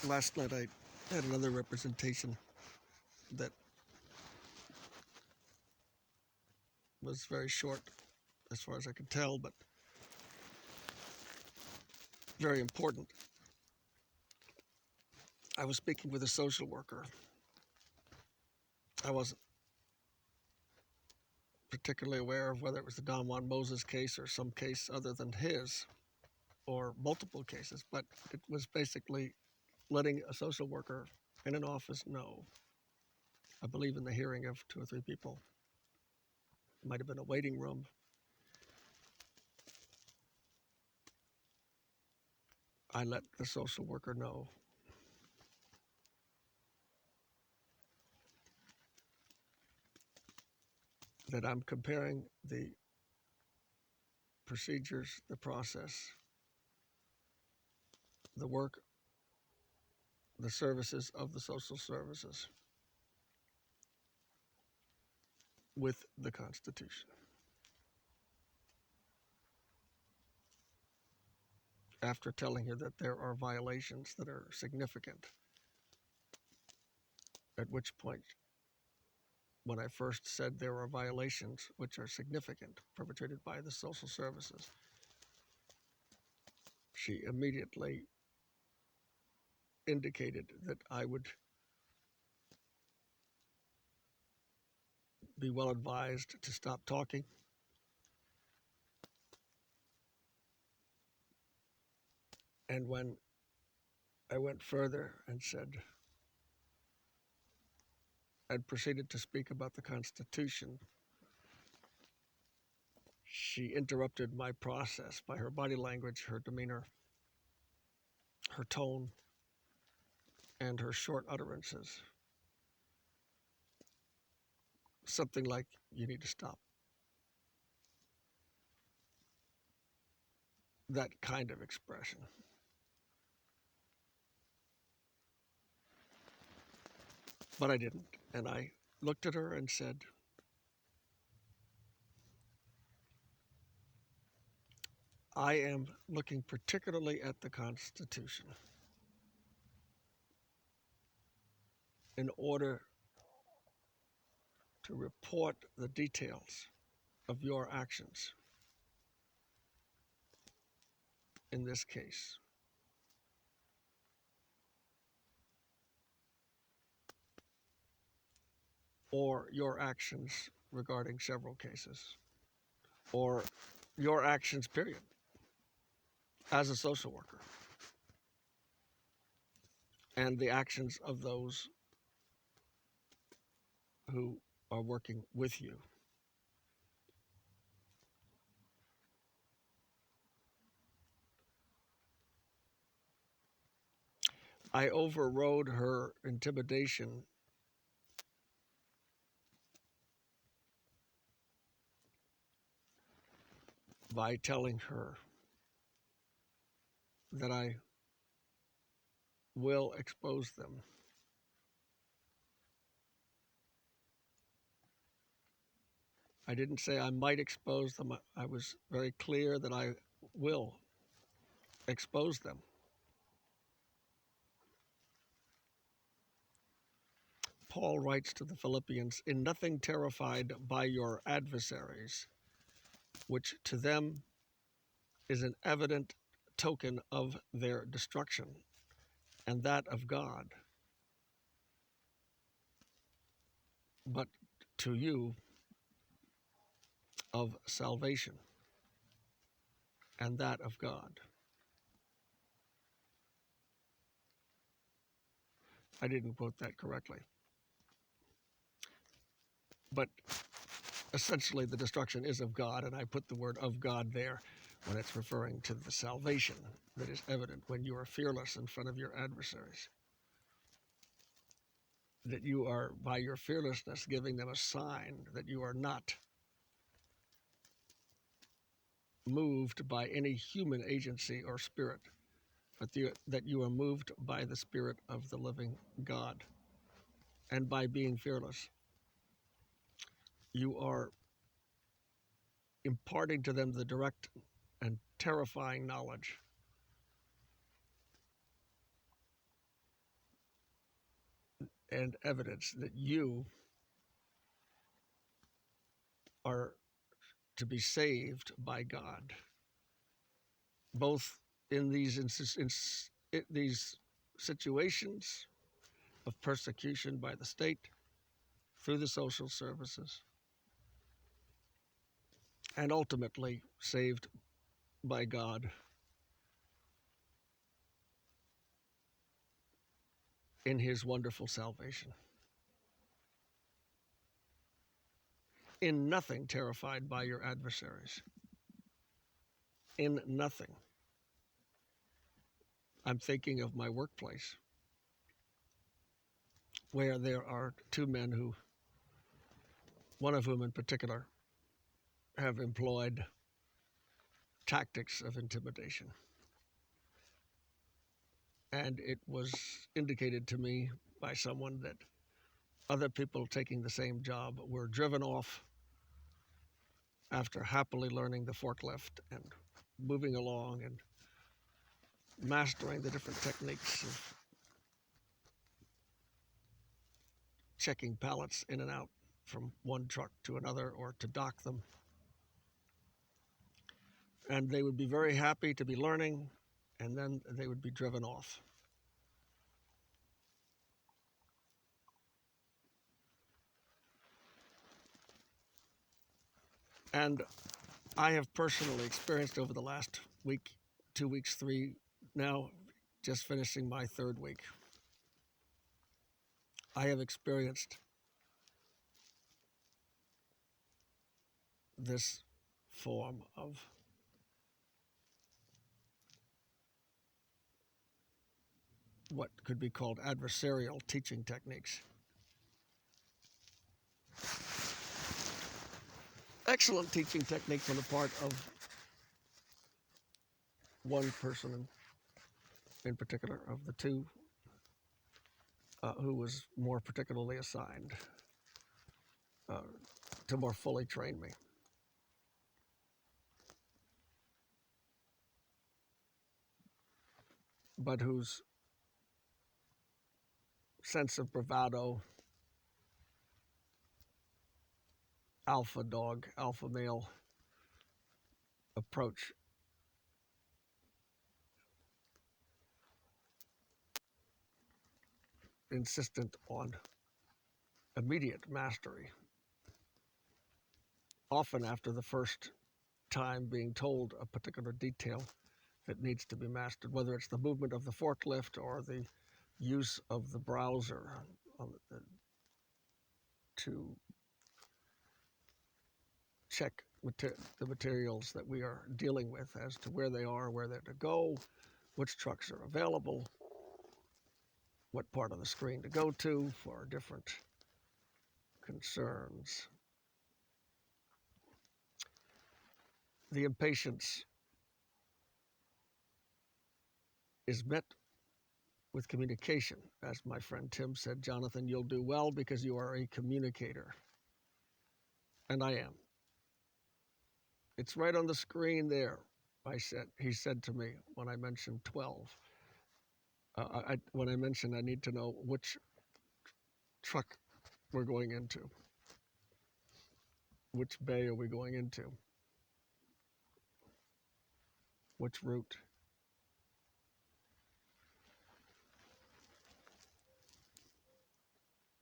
Last night I had another representation that was very short as far as I could tell, but very important. I was speaking with a social worker. I wasn't particularly aware of whether it was the Don Juan Moses case or some case other than his, or multiple cases, but it was basically letting a social worker in an office know. I believe in the hearing of 2 or 3 people. It might have been a waiting room. I let the social worker know that I'm comparing the procedures, the process, the work, the services of the social services with the Constitution. After telling her that there are violations that are significant, at which point, when I first said there are violations which are significant perpetrated by the social services, she immediately indicated that I would be well advised to stop talking. And when I went further and said, and proceeded to speak about the Constitution, she interrupted my process by her body language, her demeanor, her tone, and her short utterances. Something like, "You need to stop." That kind of expression. But I didn't. And I looked at her and said, I am looking particularly at the Constitution in order to report the details of your actions in this case. Or your actions regarding several cases. Or your actions, period, as a social worker. And the actions of those who are working with you. I overrode her intimidation by telling her that I will expose them. I didn't say I might expose them. I was very clear that I will expose them. Paul writes to the Philippians, "In nothing terrified by your adversaries, which to them is an evident token of their destruction, and that of God, but to you of salvation, and that of God." I didn't quote that correctly. But essentially the destruction is of God, and I put the word of God there when it's referring to the salvation that is evident when you are fearless in front of your adversaries. That you are, by your fearlessness, giving them a sign that you are not moved by any human agency or spirit, but that you are moved by the Spirit of the living God. And by being fearless, you are imparting to them the direct and terrifying knowledge and evidence that you are to be saved by God, both in these situations of persecution by the state, through the social services, and ultimately saved by God in his wonderful salvation. In nothing terrified by your adversaries. In nothing. I'm thinking of my workplace, where there are two men who, one of whom in particular, have employed tactics of intimidation. And it was indicated to me by someone that other people taking the same job were driven off after happily learning the forklift and moving along and mastering the different techniques of checking pallets in and out from one truck to another or to dock them. And they would be very happy to be learning, and then they would be driven off. And I have personally experienced over the last week, 2 weeks, 3, now just finishing my 3rd week, I have experienced this form of what could be called adversarial teaching techniques. Excellent teaching techniques on the part of one person in particular, of the two who was more particularly assigned to more fully train me. But whose sense of bravado, alpha dog, alpha male approach insistent on immediate mastery, often after the first time being told a particular detail that needs to be mastered, whether it's the movement of the forklift or the use of the browser to check the materials that we are dealing with as to where they are, where they're to go, which trucks are available, what part of the screen to go to for different concerns. The impatience is met with communication. As my friend Tim said, Jonathan, you'll do well because you are a communicator. And I am. It's right on the screen there, he said to me when I mentioned 12. When I mentioned I need to know which truck we're going into. Which bay are we going into? Which route?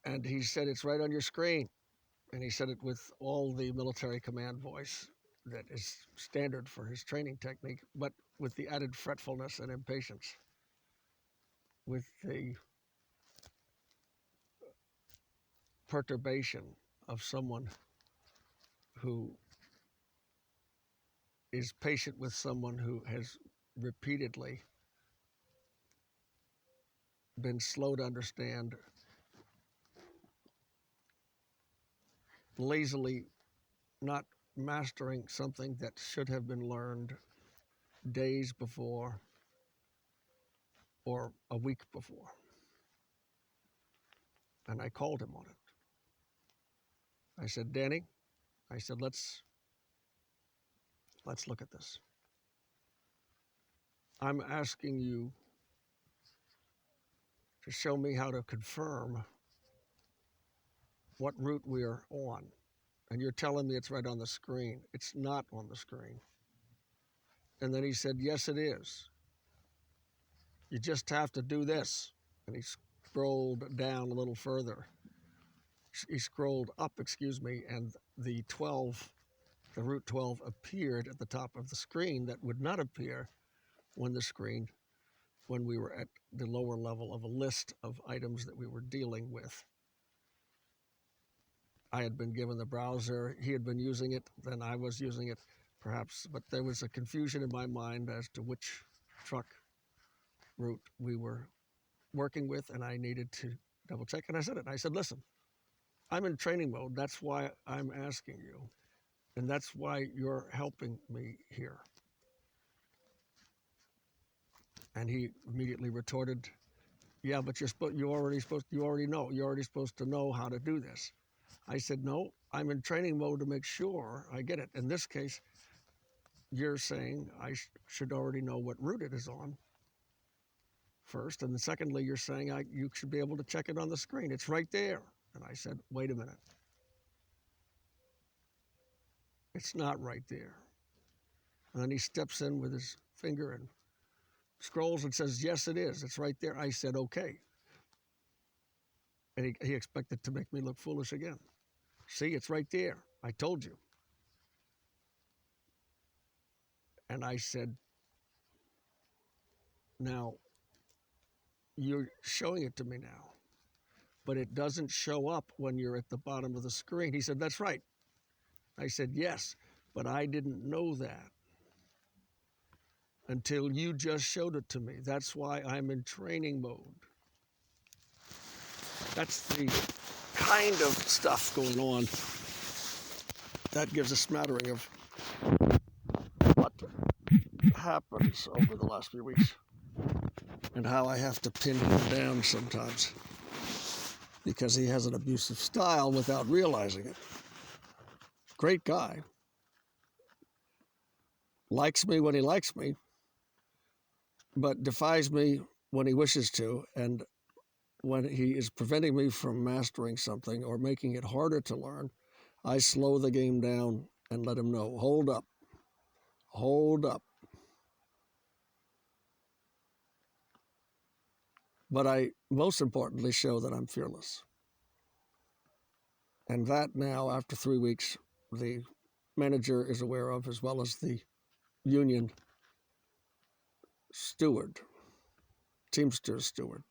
And he said, it's right on your screen. And he said it with all the military command voice that is standard for his training technique, but with the added fretfulness and impatience, with the perturbation of someone who is patient with someone who has repeatedly been slow to understand, lazily not mastering something that should have been learned days before or a week before. And I called him on it. I said, Danny, I said, let's look at this. I'm asking you to show me how to confirm what route we are on. And you're telling me it's right on the screen. It's not on the screen. And then he said, yes, it is. You just have to do this. And he scrolled down a little further. He scrolled up, and the route 12 appeared at the top of the screen that would not appear when we were at the lower level of a list of items that we were dealing with. I had been given the browser, he had been using it, then I was using it, perhaps, but there was a confusion in my mind as to which truck route we were working with, and I needed to double check. And I said it. I said, listen, I'm in training mode. That's why I'm asking you. And that's why you're helping me here. And he immediately retorted, yeah, but you already know. You're already supposed to know how to do this. I said, no, I'm in training mode to make sure I get it. In this case, you're saying I should already know what route it is on first. And then secondly, you're saying you should be able to check it on the screen. It's right there. And I said, wait a minute. It's not right there. And then he steps in with his finger and scrolls and says, yes, it is. It's right there. I said, okay. And he expected to make me look foolish again. See, it's right there. I told you. And I said, now, you're showing it to me now, but it doesn't show up when you're at the bottom of the screen. He said, that's right. I said, yes, but I didn't know that until you just showed it to me. That's why I'm in training mode. That's the kind of stuff going on that gives a smattering of what happens over the last few weeks and how I have to pin him down sometimes because he has an abusive style without realizing it. Great guy. Likes me when he likes me, but defies me when he wishes to, and when he is preventing me from mastering something or making it harder to learn, I slow the game down and let him know, hold up. But I most importantly show that I'm fearless. And that now, after 3 weeks, the manager is aware of, as well as the union steward, Teamsters steward.